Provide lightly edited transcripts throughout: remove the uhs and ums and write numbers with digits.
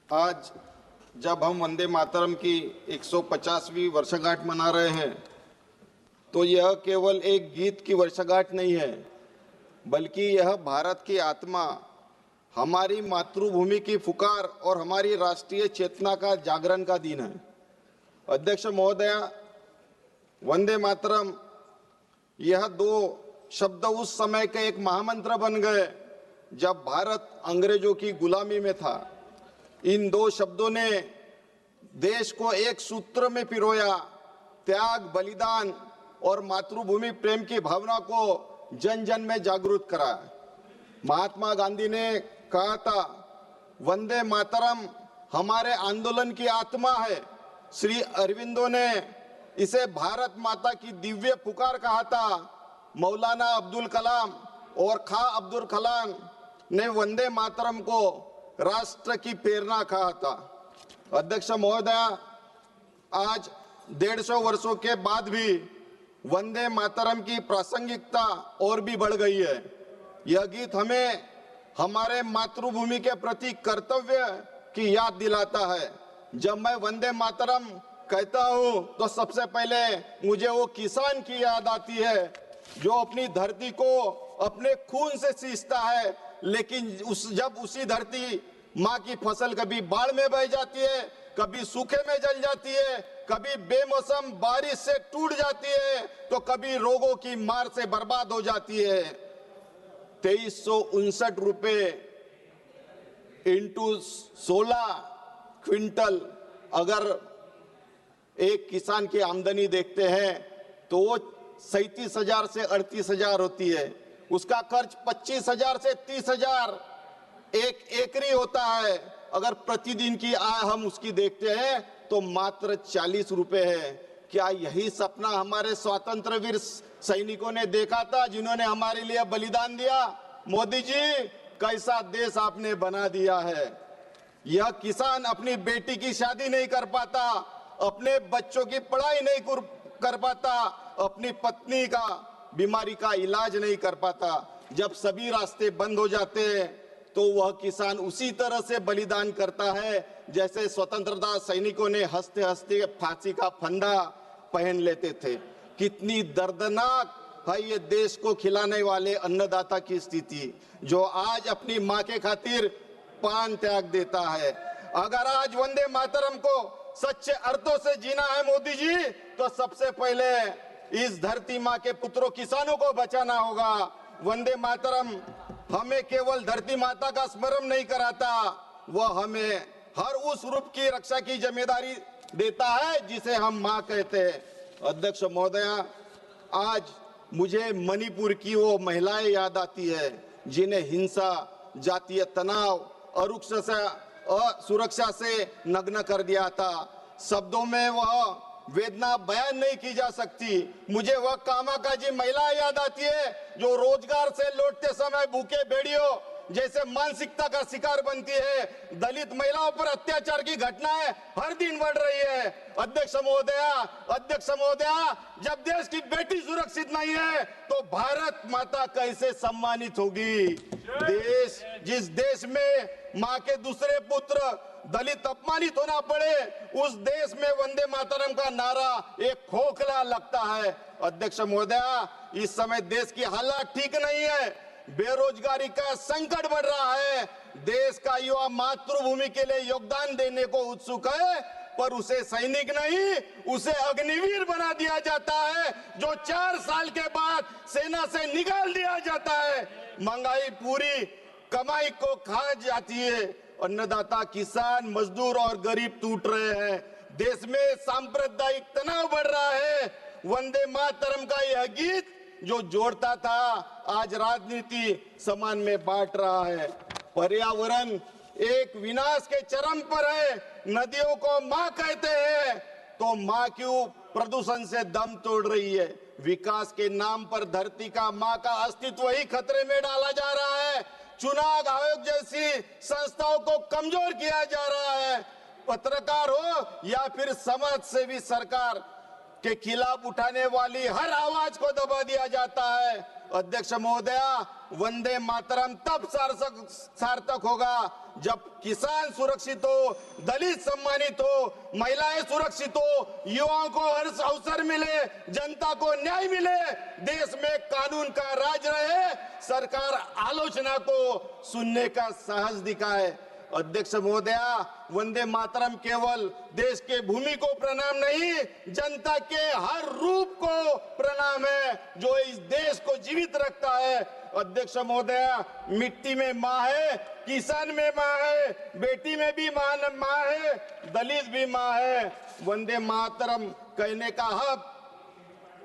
आज जब हम वंदे मातरम की 150वीं वर्षगांठ मना रहे हैं तो यह केवल एक गीत की वर्षगांठ नहीं है, बल्कि यह भारत की आत्मा, हमारी मातृभूमि की पुकार और हमारी राष्ट्रीय चेतना का जागरण का दिन है। अध्यक्ष महोदया, वंदे मातरम यह दो शब्द उस समय के एक महामंत्र बन गए जब भारत अंग्रेजों की गुलामी में था। इन दो शब्दों ने देश को एक सूत्र में पिरोया, त्याग, बलिदान और मातृभूमि प्रेम की भावना को जन जन में जागृत करा। महात्मा गांधी ने कहा था, वंदे मातरम हमारे आंदोलन की आत्मा है। श्री अरविंदो ने इसे भारत माता की दिव्य पुकार कहा था। मौलाना अब्दुल कलाम और खां अब्दुल कलाम ने वंदे मातरम को राष्ट्र की प्रेरणा कहा था। अध्यक्ष महोदया, आज 150 वर्षों के बाद भी वंदे मातरम की प्रासंगिकता और भी बढ़ गई है। यह गीत हमें हमारे मातृभूमि के प्रति कर्तव्य की याद दिलाता है। जब मैं वंदे मातरम कहता हूं तो सबसे पहले मुझे वो किसान की याद आती है जो अपनी धरती को अपने खून से सींचता है, लेकिन जब उसी धरती माँ की फसल कभी बाढ़ में बह जाती है, कभी सूखे में जल जाती है, कभी बेमौसम बारिश से टूट जाती है, तो कभी रोगों की मार से बर्बाद हो जाती है। 2359 रुपए इंटू 16 क्विंटल अगर एक किसान की आमदनी देखते हैं तो वो 37,000 से 38,000 होती है। उसका खर्च 25,000 से 30,000 एक एकरी होता है। अगर प्रतिदिन की आय हम उसकी देखते हैं तो मात्र 40 रुपए है। क्या यही सपना हमारे स्वतंत्र वीर सैनिकों ने देखा था जिन्होंने हमारे लिए बलिदान दिया? मोदी जी, कैसा देश आपने बना दिया है। यह किसान अपनी बेटी की शादी नहीं कर पाता, अपने बच्चों की पढ़ाई नहीं कर पाता, अपनी पत्नी का बीमारी का इलाज नहीं कर पाता। जब सभी रास्ते बंद हो जाते हैं तो वह किसान उसी तरह से बलिदान करता है जैसे स्वतंत्रता सैनिकों ने हंसते हंसते फांसी का फंदा पहन लेते थे। कितनी दर्दनाक है ये देश को खिलाने वाले अन्नदाता की स्थिति, जो आज अपनी माँ के खातिर प्राण त्याग देता है। अगर आज वंदे मातरम को सच्चे अर्थों से जीना है मोदी जी, तो सबसे पहले इस धरती माँ के पुत्रों किसानों को बचाना होगा। वंदे मातरम हमें केवल धरती माता का स्मरण नहीं कराता, वह हमें हर उस रूप की रक्षा की जिम्मेदारी देता है जिसे हम माँ कहते हैं। अध्यक्ष महोदया, आज मुझे मणिपुर की वो महिलाएं याद आती है जिन्हें हिंसा, जातीय तनाव और असुरक्षा से नग्न कर दिया था। शब्दों में वह वेदना बयान नहीं की जा सकती। मुझे वह कामाकाजी महिला याद आती है जो रोजगार से लौटते समय भूखे भेड़ियों जैसे मानसिकता का शिकार बनती है। दलित महिलाओं पर अत्याचार की घटनाएं हर दिन बढ़ रही है। अध्यक्ष महोदया, जब देश की बेटी सुरक्षित नहीं है तो भारत माता कैसे सम्मानित होगी? जिस देश में माँ के दूसरे पुत्र दलित अपमानित होना पड़े, उस देश में वंदे मातरम का नारा एक खोखला लगता है। अध्यक्ष महोदया, इस समय देश की हालत ठीक नहीं है, बेरोजगारी का संकट बढ़ रहा है। देश का युवा मातृभूमि के लिए योगदान देने को उत्सुक है, पर उसे सैनिक नहीं, उसे अग्निवीर बना दिया जाता है, जो 4 साल के बाद सेना से निकाल दिया जाता है। महंगाई पूरी कमाई को खा जाती है। अन्नदाता, किसान, मजदूर और गरीब टूट रहे हैं। देश में सांप्रदायिक तनाव बढ़ रहा है। वंदे मातरम का यह गीत जो जोड़ता था, आज राजनीति समान में बांट रहा है। पर्यावरण एक विनाश के चरम पर है। नदियों को माँ कहते हैं तो माँ क्यों प्रदूषण से दम तोड़ रही है? विकास के नाम पर धरती का माँ का अस्तित्व ही खतरे में डाला जा रहा है। चुनाव आयोग जैसी संस्थाओं को कमजोर किया जा रहा है। पत्रकार हो या फिर समाज सेवी सरकार, के खिलाफ उठाने वाली हर आवाज को दबा दिया जाता है। अध्यक्ष महोदया, वंदे मातरम तब सार्थक होगा जब किसान सुरक्षित हो, दलित सम्मानित हो, महिलाएं सुरक्षित हो, युवाओं को हर अवसर मिले, जनता को न्याय मिले, देश में कानून का राज रहे, सरकार आलोचना को सुनने का साहस दिखाए। अध्यक्ष महोदया, वंदे मातरम केवल देश के भूमि को प्रणाम नहीं, जनता के हर रूप को प्रणाम है जो इस देश को जीवित रखता है। अध्यक्ष महोदया, मिट्टी में माँ है, किसान में माँ है, बेटी में भी माँ है, दलित भी माँ है। वंदे मातरम कहने का हक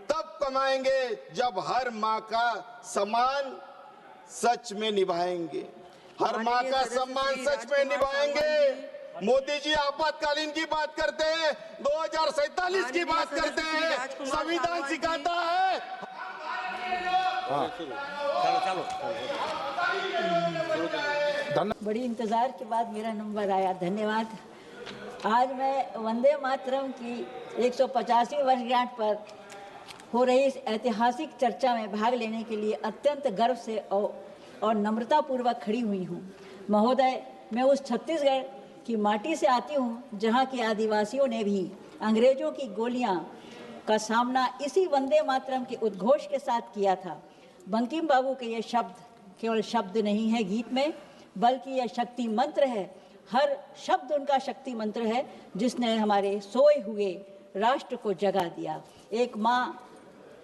तब कमाएंगे जब हर माँ का सम्मान सच में निभाएंगे, हर माँ का सम्मान सच में निभाएंगे। मोदी जी आपातकालीन की बात करते हैं, 2047 की बात करते हैं, संविधान सिखाता है। बड़ी इंतजार के बाद मेरा नंबर आया, धन्यवाद। आज मैं वंदे मातरम की 185वीं वर्षगांठ पर हो रही इस ऐतिहासिक चर्चा में भाग लेने के लिए अत्यंत गर्व से और नम्रतापूर्वक खड़ी हुई हूँ। महोदय, मैं उस छत्तीसगढ़ की माटी से आती हूँ जहाँ के आदिवासियों ने भी अंग्रेजों की गोलियाँ का सामना इसी वंदे मातरम के उद्घोष के साथ किया था। बंकिम बाबू के ये शब्द केवल शब्द नहीं है गीत में, बल्कि यह शक्ति मंत्र है। हर शब्द उनका शक्ति मंत्र है जिसने हमारे सोए हुए राष्ट्र को जगा दिया। एक माँ,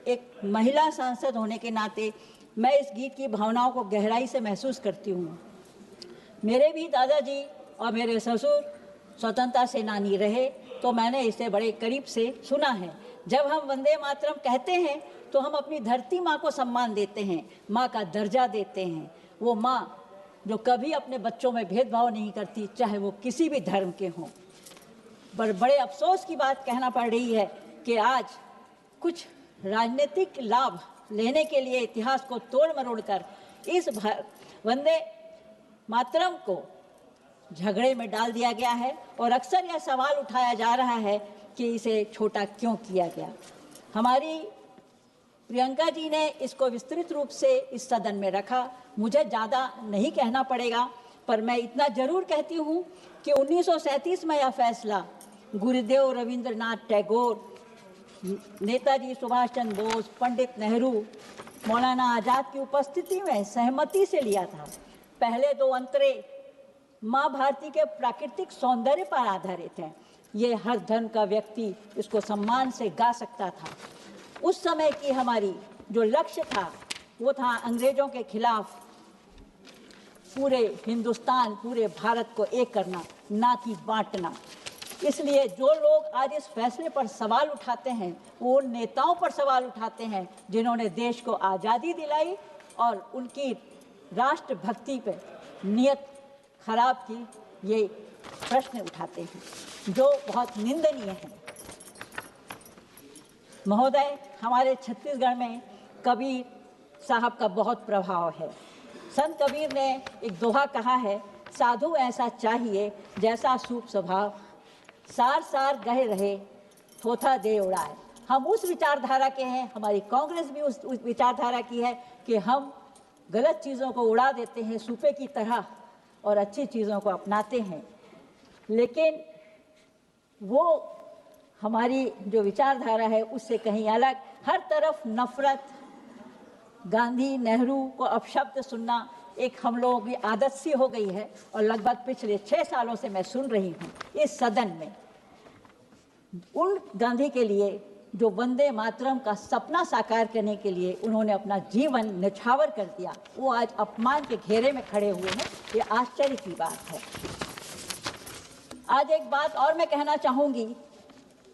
एक महिला सांसद होने के नाते मैं इस गीत की भावनाओं को गहराई से महसूस करती हूँ। मेरे भी दादाजी और मेरे ससुर स्वतंत्रता सेनानी रहे, तो मैंने इसे बड़े करीब से सुना है। जब हम वंदे मातरम कहते हैं तो हम अपनी धरती माँ को सम्मान देते हैं, माँ का दर्जा देते हैं। वो माँ जो कभी अपने बच्चों में भेदभाव नहीं करती, चाहे वो किसी भी धर्म के हों। पर बड़े अफसोस की बात कहना पड़ रही है कि आज कुछ राजनीतिक लाभ लेने के लिए इतिहास को तोड़ मरोड़ कर इस वंदे मातरम को झगड़े में डाल दिया गया है और अक्सर यह सवाल उठाया जा रहा है कि इसे छोटा क्यों किया गया। हमारी प्रियंका जी ने इसको विस्तृत रूप से इस सदन में रखा। मुझे ज़्यादा नहीं कहना पड़ेगा, पर मैं इतना जरूर कहती हूँ कि 1937 में यह फैसला गुरुदेव रविंद्रनाथ टैगोर, नेताजी सुभाष चंद्र बोस, पंडित नेहरू, मौलाना आज़ाद की उपस्थिति में सहमति से लिया था। पहले दो अंतरे माँ भारती के प्राकृतिक सौंदर्य पर आधारित हैं। ये हर धर्म का व्यक्ति इसको सम्मान से गा सकता था। उस समय की हमारी जो लक्ष्य था वो था अंग्रेजों के खिलाफ पूरे हिंदुस्तान, पूरे भारत को एक करना, ना कि बांटना। इसलिए जो लोग आज इस फैसले पर सवाल उठाते हैं वो उन नेताओं पर सवाल उठाते हैं जिन्होंने देश को आज़ादी दिलाई और उनकी राष्ट्रभक्ति पे नियत खराब की, ये प्रश्न उठाते हैं जो बहुत निंदनीय है। महोदय, हमारे छत्तीसगढ़ में कबीर साहब का बहुत प्रभाव है। संत कबीर ने एक दोहा कहा है, साधु ऐसा चाहिए जैसा सूप स्वभाव, सार सार गहे रहे थोथा दे उड़ाए। हम उस विचारधारा के हैं, हमारी कांग्रेस भी उस विचारधारा की है कि हम गलत चीज़ों को उड़ा देते हैं सूपे की तरह और अच्छी चीज़ों को अपनाते हैं। लेकिन वो हमारी जो विचारधारा है उससे कहीं अलग। हर तरफ नफरत, गांधी नेहरू को अपशब्द सुनना एक हम लोगों की आदत सी हो गई है और लगभग पिछले 6 सालों से मैं सुन रही हूँ इस सदन में। उन गांधी के लिए जो वंदे मातरम का सपना साकार करने के लिए उन्होंने अपना जीवन न्यौछावर कर दिया, वो आज अपमान के घेरे में खड़े हुए हैं। ये आश्चर्य की बात है। आज एक बात और मैं कहना चाहूँगी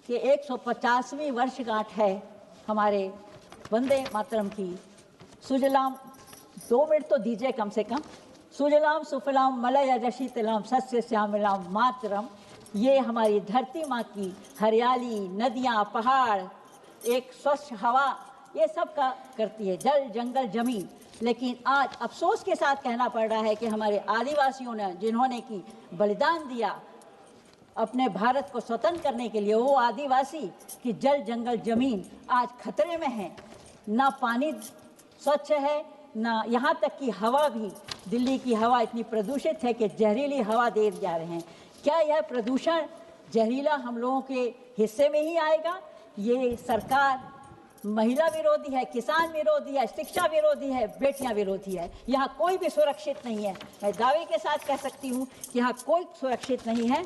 कि 150वीं वर्षगांठ है हमारे वंदे मातरम की। सुजलाम, 2 मिनट तो दीजिए कम से कम। सुजलाम सुफलाम मलयज शीतलाम सस्य श्यामलाम मातरम। ये हमारी धरती माँ की हरियाली, नदियाँ, पहाड़, एक स्वच्छ हवा, ये सब का करती है, जल जंगल जमीन। लेकिन आज अफसोस के साथ कहना पड़ रहा है कि हमारे आदिवासियों ने जिन्होंने की बलिदान दिया अपने भारत को स्वतंत्र करने के लिए, वो आदिवासी कि जल जंगल जमीन आज खतरे में है, ना पानी स्वच्छ है, ना यहाँ तक कि हवा भी, दिल्ली की हवा इतनी प्रदूषित है कि जहरीली हवा दे जा रहे हैं। क्या यह प्रदूषण जहरीला हम लोगों के हिस्से में ही आएगा? ये सरकार महिला विरोधी है, किसान विरोधी है, शिक्षा विरोधी है, बेटियां विरोधी है। यहाँ कोई भी सुरक्षित नहीं है। मैं दावे के साथ कह सकती हूँ कि यहाँ कोई सुरक्षित नहीं है।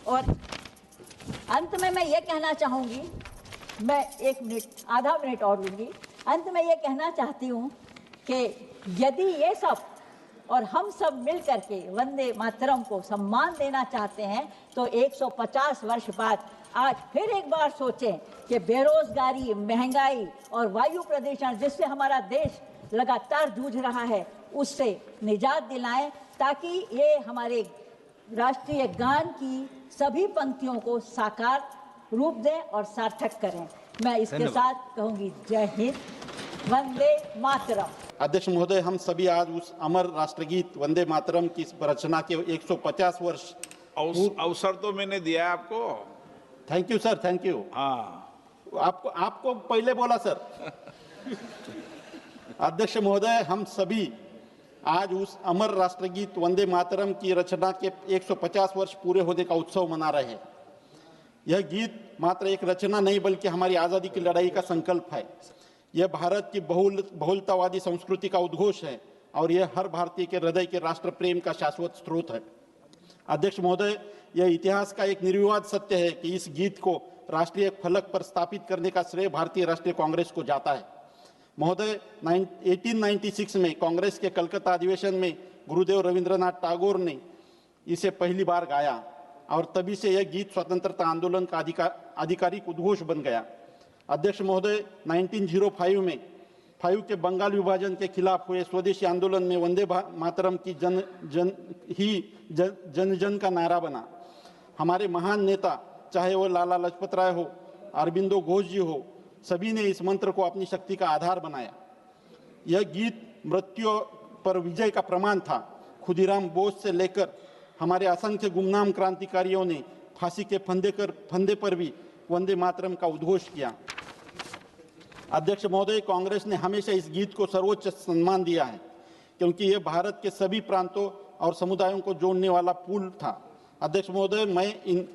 और अंत में मैं ये कहना चाहूँगी, मैं आधा मिनट और लूँगी। अंत में ये कहना चाहती हूँ कि यदि ये सब और हम सब मिल करके वंदे मातरम को सम्मान देना चाहते हैं तो 150 वर्ष बाद आज फिर एक बार सोचें कि बेरोजगारी, महंगाई और वायु प्रदूषण जिससे हमारा देश लगातार जूझ रहा है, उससे निजात दिलाएं, ताकि ये हमारे राष्ट्रीय गान की सभी पंक्तियों को साकार रूप दें और सार्थक करें। मैं इसके साथ कहूँगी जय हिंद, वंदे मातरम। अध्यक्ष महोदय, हम सभी आज उस अमर राष्ट्रगीत वंदे मातरम की रचना के 150 वर्ष अवसर तो मैंने दिया आपको। Thank you sir, thank you. हाँ, आपको पहले बोला सर। अध्यक्ष महोदय, हम सभी आज उस अमर राष्ट्रगीत वंदे मातरम की रचना के 150 वर्ष पूरे होने का उत्सव मना रहे हैं। यह गीत मात्र एक रचना नहीं बल्कि हमारी आज़ादी की लड़ाई का संकल्प है। यह भारत की बहुलतावादी संस्कृति का उद्घोष है और यह हर भारतीय के हृदय के राष्ट्र प्रेम का शाश्वत स्रोत है। अध्यक्ष महोदय, यह इतिहास का एक निर्विवाद सत्य है कि इस गीत को राष्ट्रीय फलक पर स्थापित करने का श्रेय भारतीय राष्ट्रीय कांग्रेस को जाता है। महोदय, 1896 में कांग्रेस के कलकत्ता अधिवेशन में गुरुदेव रविंद्रनाथ टैगोर ने इसे पहली बार गाया और तभी से यह गीत स्वतंत्रता आंदोलन का आधिकारिक उद्घोष बन गया। अध्यक्ष महोदय, 1905 में के बंगाल विभाजन के खिलाफ हुए स्वदेशी आंदोलन में वंदे मातरम की जन जन का नारा बना। हमारे महान नेता, चाहे वो लाला लाजपत राय हो, अरबिंदो घोष जी हो, सभी ने इस मंत्र को अपनी शक्ति का आधार बनाया। यह गीत मृत्यु पर विजय का प्रमाण था। खुदीराम बोस से लेकर हमारे असंख्य गुमनाम क्रांतिकारियों ने फांसी के फंदे पर भी वंदे मातरम का उद्घोष किया। अध्यक्ष महोदय, कांग्रेस ने हमेशा इस गीत को सर्वोच्च सम्मान दिया है क्योंकि यह भारत के सभी प्रांतों और समुदायों को जोड़ने वाला पुल था। अध्यक्ष महोदय, मैं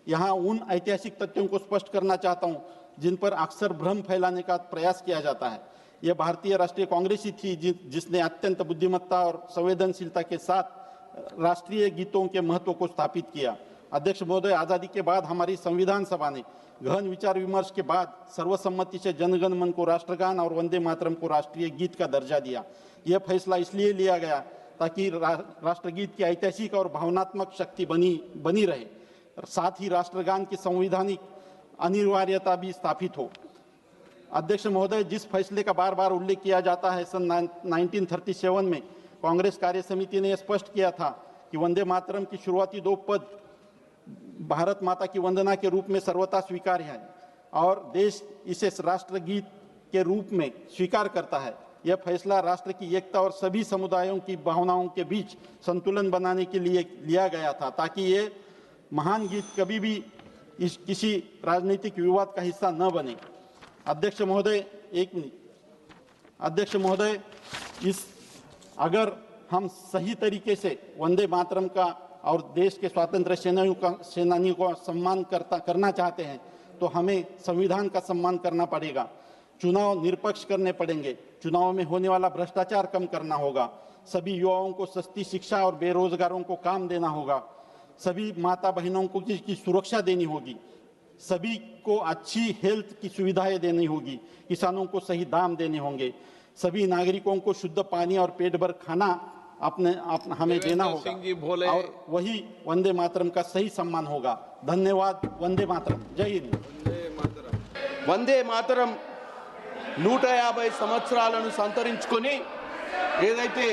यहाँ उन ऐतिहासिक तथ्यों को स्पष्ट करना चाहता हूँ जिन पर अक्सर भ्रम फैलाने का प्रयास किया जाता है। यह भारतीय राष्ट्रीय कांग्रेस ही थी जिसने अत्यंत बुद्धिमत्ता और संवेदनशीलता के साथ राष्ट्रीय गीतों के महत्व को स्थापित किया। अध्यक्ष महोदय, आज़ादी के बाद हमारी संविधान सभा ने गहन विचार विमर्श के बाद सर्वसम्मति से जनगण मन को राष्ट्रगान और वंदे मातरम को राष्ट्रीय गीत का दर्जा दिया। यह फैसला इसलिए लिया गया ताकि राष्ट्रगीत की ऐतिहासिक और भावनात्मक शक्ति बनी रहे, साथ ही राष्ट्रगान की संवैधानिक अनिवार्यता भी स्थापित हो। अध्यक्ष महोदय, जिस फैसले का बार बार उल्लेख किया जाता है, सन 1937 में कांग्रेस कार्य समिति ने स्पष्ट किया था कि वंदे मातरम की शुरुआती 2 पद भारत माता की वंदना के रूप में सर्वथा स्वीकार्य है और देश इसे राष्ट्रगीत के रूप में स्वीकार करता है। यह फैसला राष्ट्र की एकता और सभी समुदायों की भावनाओं के बीच संतुलन बनाने के लिए लिया गया था ताकि ये महान गीत कभी भी किसी राजनीतिक विवाद का हिस्सा न बने। अध्यक्ष महोदय, एक मिनट। अध्यक्ष महोदय, अगर हम सही तरीके से वंदे मातरम का और देश के स्वतंत्र सेनानियों का सम्मान करना चाहते हैं तो हमें संविधान का सम्मान करना पड़ेगा। चुनाव निष्पक्ष करने पड़ेंगे। चुनाव में होने वाला भ्रष्टाचार कम करना होगा। सभी युवाओं को सस्ती शिक्षा और बेरोजगारों को काम देना होगा। सभी माता बहनों को की सुरक्षा देनी होगी। सभी को अच्छी हेल्थ की सुविधाएं देनी होगी। किसानों को सही दाम देने होंगे। सभी नागरिकों को शुद्ध पानी और पेट भर खाना हमें देना होगा और वही वंदे मातरम का सही सम्मान होगा। धन्यवाद। वंदे मातरम। जय हिंद। వందే మాతరం 150 సంవత్సరాలను సంతరించుకొని ఏదైతే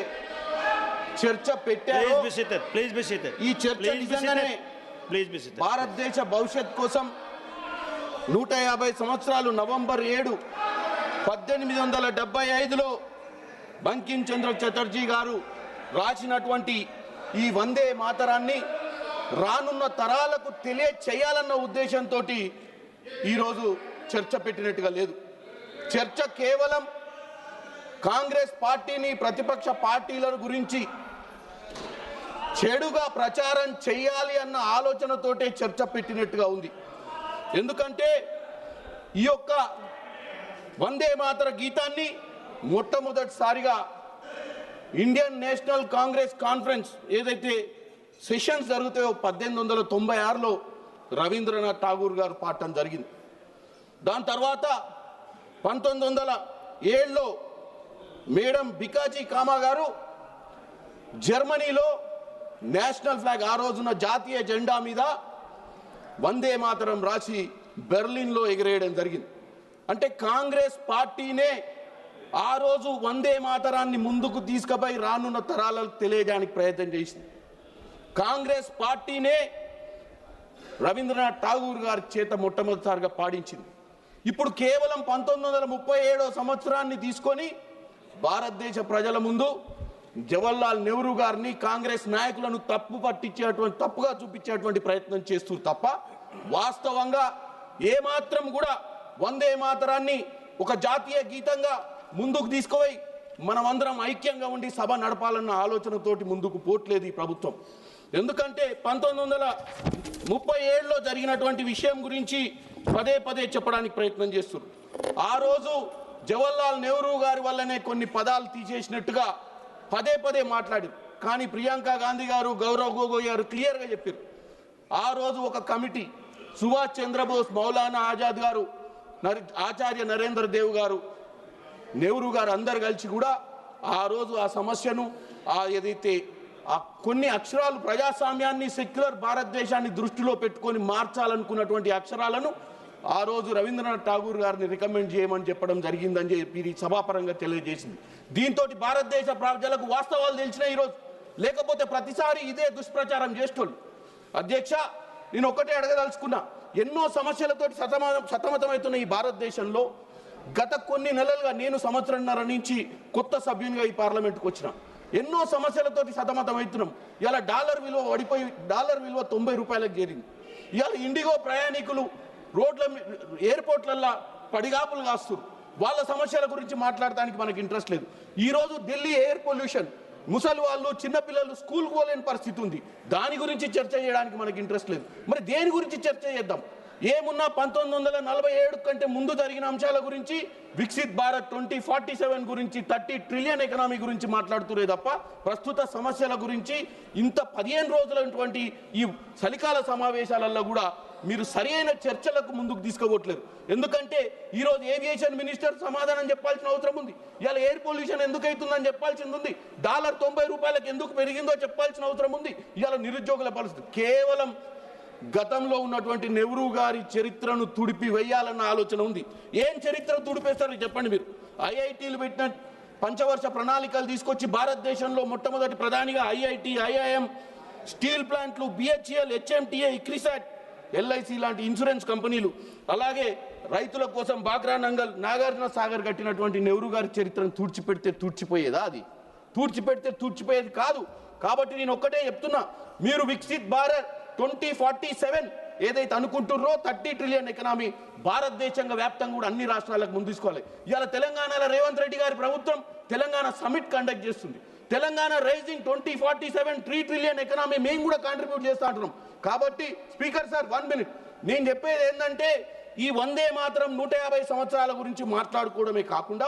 చర్చ పెట్టారో ఈ చర్చ నిజంగానే భారతదేశ భవిష్యత్ కోసం 150 సంవత్సరాలు నవంబర్ 7 1875లో బంకిం చంద్ర చటర్జీ గారు రాసినటువంటి ఈ వందే మాతరాన్ని రానున్న తరాలకు తెలియచేయాలన్న ఉద్దేశంతో ఈరోజు చర్చ పెట్టినట్టుగా లేదు. చర్చ కేవలం కాంగ్రెస్ పార్టీని, ప్రతిపక్ష పార్టీల గురించి చెడుగా ప్రచారం చేయాలి అన్న ఆలోచనతోటే చర్చ పెట్టినట్టుగా ఉంది. ఎందుకంటే ఈ యొక్క వందే మాతర గీతాన్ని మొట్టమొదటిసారిగా ఇండియన్ నేషనల్ కాంగ్రెస్ కాన్ఫరెన్స్ ఏదైతే సెషన్స్ జరుగుతాయో 1896లో రవీంద్రనాథ్ ఠాగూర్ గారు పాడటం జరిగింది. దాని తర్వాత 1907లో మేడం బికాజీ కామా గారు జర్మనీలో నేషనల్ ఫ్లాగ్, ఆ రోజున జాతీయ జెండా మీద వందే మాతరం రాసి బెర్లిన్లో ఎగిరేయడం జరిగింది. అంటే కాంగ్రెస్ పార్టీనే ఆ రోజు వందే మాతరాన్ని ముందుకు తీసుకుపోయి రానున్న తరాలకు తెలియజేయడానికి ప్రయత్నం చేసింది. కాంగ్రెస్ పార్టీనే రవీంద్రనాథ్ ఠాగూర్ గారి చేత మొట్టమొదటిసారిగా పాడించింది. ఇప్పుడు కేవలం 1937 సంవత్సరాన్ని తీసుకొని భారతదేశ ప్రజల ముందు జవహర్లాల్ నెహ్రూ గారిని, కాంగ్రెస్ నాయకులను తప్పుగా చూపించేటువంటి ప్రయత్నం చేస్తూ తప్ప వాస్తవంగా ఏమాత్రం కూడా వందే మాతరాన్ని ఒక జాతీయ గీతంగా ముందుకు తీసుకుపోయి మనమందరం ఐక్యంగా ఉండి సభ నడపాలన్న ఆలోచనతోటి ముందుకు పోట్లేదు ఈ ప్రభుత్వం. ఎందుకంటే 1937లో జరిగినటువంటి విషయం గురించి పదే పదే చెప్పడానికి ప్రయత్నం చేస్తున్నారు. ఆ రోజు జవహర్లాల్ నెహ్రూ గారి వల్లనే కొన్ని పదాలు తీసేసినట్టుగా పదే పదే మాట్లాడారు. కానీ ప్రియాంక గాంధీ గారు, గౌరవ్ గొగోయ్ గారు క్లియర్గా చెప్పారు. ఆ రోజు ఒక కమిటీ, సుభాష్ చంద్రబోస్, మౌలానా ఆజాద్ గారు, ఆచార్య నరేంద్ర దేవ్ గారు, నెహ్రూ గారు అందరు కలిసి కూడా ఆ రోజు ఆ సమస్యను ఏదైతే కొన్ని అక్షరాలు ప్రజాస్వామ్యాన్ని, సెక్యులర్ భారతదేశాన్ని దృష్టిలో పెట్టుకొని మార్చాలనుకున్నటువంటి అక్షరాలను ఆ రోజు రవీంద్రనాథ్ ఠాగూర్ గారిని రికమెండ్ చేయమని చెప్పడం జరిగిందని చెప్పి సభాపరంగా తెలియజేసింది. దీంతో భారతదేశ ప్రజలకు వాస్తవాలు తెలిసినాయి ఈరోజు. లేకపోతే ప్రతిసారి ఇదే దుష్ప్రచారం చేస్తోళ్ళు. అధ్యక్ష, నేను ఒకటే అడగదలుచుకున్నా, ఎన్నో సమస్యలతో సతమతమవుతున్న ఈ భారతదేశంలో గత కొన్ని నెలలుగా, నేను సంవత్సరంన్నర నుంచి కొత్త సభ్యునిగా ఈ పార్లమెంట్కి వచ్చిన, ఎన్నో సమస్యలతోటి సతమతమవుతున్నాం. ఇలా డాలర్ విలువ పడిపోయి డాలర్ విలువ 90 రూపాయలకు చేరింది. ఇవాళ ఇండిగో ప్రయాణికులు రోడ్ల ఎయిర్పోర్ట్లల్లో పడిగాపులు కాస్తారు. వాళ్ళ సమస్యల గురించి మాట్లాడటానికి మనకి ఇంట్రెస్ట్ లేదు. ఈరోజు ఢిల్లీ ఎయిర్ పొల్యూషన్, ముసలి వాళ్ళు, చిన్నపిల్లలు స్కూల్కి పోలేని పరిస్థితి ఉంది. దాని గురించి చర్చ చేయడానికి మనకి ఇంట్రెస్ట్ లేదు. మరి దేని గురించి చర్చ చేద్దాం? ఏమున్నా 1947 కంటే ముందు జరిగిన అంశాల గురించి, వికసిత్ భారత్ 2047 గురించి, 30 ట్రిలియన్ ఎకనామీ గురించి మాట్లాడుతురే తప్ప ప్రస్తుత సమస్యల గురించి ఇంత 15 రోజులైనటువంటి ఈ చలికాల సమావేశాలలో కూడా మీరు సరైన చర్చలకు ముందుకు తీసుకోవట్లేదు. ఎందుకంటే ఈరోజు ఏవియేషన్ మినిస్టర్ సమాధానం చెప్పాల్సిన అవసరం ఉంది. ఇవాళ ఎయిర్ పొల్యూషన్ ఎందుకు అవుతుందని చెప్పాల్సింది ఉంది. డాలర్ 90 రూపాయలకు ఎందుకు పెరిగిందో చెప్పాల్సిన అవసరం ఉంది. ఇవాళ నిరుద్యోగుల పరిస్థితి కేవలం గతంలో ఉన్నటువంటి నెహ్రూ గారి చరిత్రను తుడిపి వేయాలన్న ఆలోచన ఉంది. ఏం చరిత్ర తుడిపేస్తారో చెప్పండి మీరు. ఐఐటీలు పెట్టిన పంచవర్ష ప్రణాళికలు తీసుకొచ్చి భారతదేశంలో మొట్టమొదటి ప్రధానిగా ఐఐటి, ఐఐఎం, స్టీల్ ప్లాంట్లు, బిహెచ్ఎల్, హెచ్ఎంటిఏ, ఇక్రిసాట్, ఎల్ఐసి లాంటి ఇన్సూరెన్స్ కంపెనీలు, అలాగే రైతుల కోసం బాక్రా నంగల్, నాగార్జున సాగర్ కట్టినటువంటి నెహ్రూ గారి చరిత్రను తుడిచిపెడితే తుడిచిపోయేదా? అది తుడిచిపెడితే తుడిచిపోయేది కాదు. కాబట్టి నేను ఒక్కటే చెప్తున్నా, మీరు వికసిత్ భారత్ 2047 ఏదైతే అనుకుంటున్నారో 30 ట్రిలియన్ ఎకనామీ భారతదేశంగా వ్యాప్తంగా కూడా అన్ని రాష్ట్రాలకు ముందు తీసుకోవాలి. ఇవాళ తెలంగాణలో రేవంత్ రెడ్డి గారి ప్రభుత్వం తెలంగాణ సమిట్ కండక్ట్ చేస్తుంది. తెలంగాణ రైజింగ్ 2047 3 ట్రిలియన్ ఎకనామీ మేము కూడా కాంట్రిబ్యూట్ చేస్తూ అంటున్నాం. కాబట్టి స్పీకర్ సార్ 1 మినిట్, నేను చెప్పేది ఏంటంటే ఈ వందే మాతరం 150 సంవత్సరాల గురించి మాట్లాడుకోవడమే కాకుండా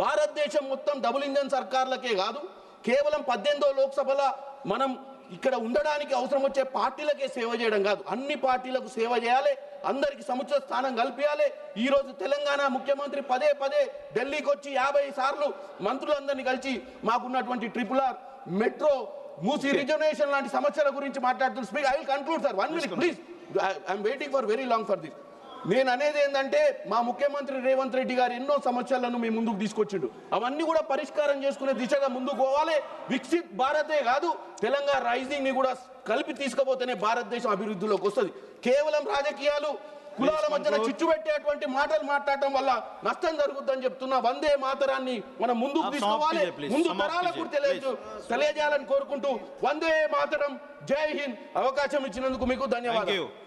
భారతదేశం మొత్తం డబుల్ ఇంజన్ సర్కార్లకే కాదు, కేవలం 18వ లోక్సభలో మనం ఇక్కడ ఉండడానికి అవసరం వచ్చే పార్టీలకే సేవ చేయడం కాదు, అన్ని పార్టీలకు సేవ చేయాలి, అందరికి సముచిత స్థానం కల్పించాలి. ఈరోజు తెలంగాణ ముఖ్యమంత్రి పదే పదే ఢిల్లీకి వచ్చి 50 సార్లు మంత్రులందరినీ కలిసి మాకున్నటువంటి RRR, మెట్రో, మూసీ రిజర్వేషన్ లాంటి సమస్యల గురించి మాట్లాడుతున్నారు. Speaker, I will conclude sir, 1 minute please, I'm waiting for very long for this. నేను అనేది ఏంటంటే మా ముఖ్యమంత్రి రేవంత్ రెడ్డి గారు ఎన్నో సమస్యలను మీ ముందుకు తీసుకొచ్చిండు, అవన్నీ కూడా పరిష్కారం చేసుకునే దిశగా ముందుకు పోవాలి. వికసిత్ భారతే కాదు, తెలంగాణ రైజింగ్ ని కూడా కలిపి తీసుకుపోతేనే భారతదేశం అభివృద్ధిలోకి వస్తుంది. కేవలం రాజకీయాలు కులాల Please మధ్యన conclude. చిచ్చు పెట్టేటువంటి మాటలు మాట్లాడటం వల్ల నష్టం జరుగుతుందని చెప్తున్నా. వందే మాతరాన్ని మనం ముందుకు आप తీసుకోవాలి, समाप्त कीजिए, please. ముందు समाप्त తరాలకు कीजिए, తెలియజేయాలని కోరుకుంటూ వందే మాతరం, జై హింద్. అవకాశం ఇచ్చినందుకు మీకు ధన్యవాదాలు. Thank you.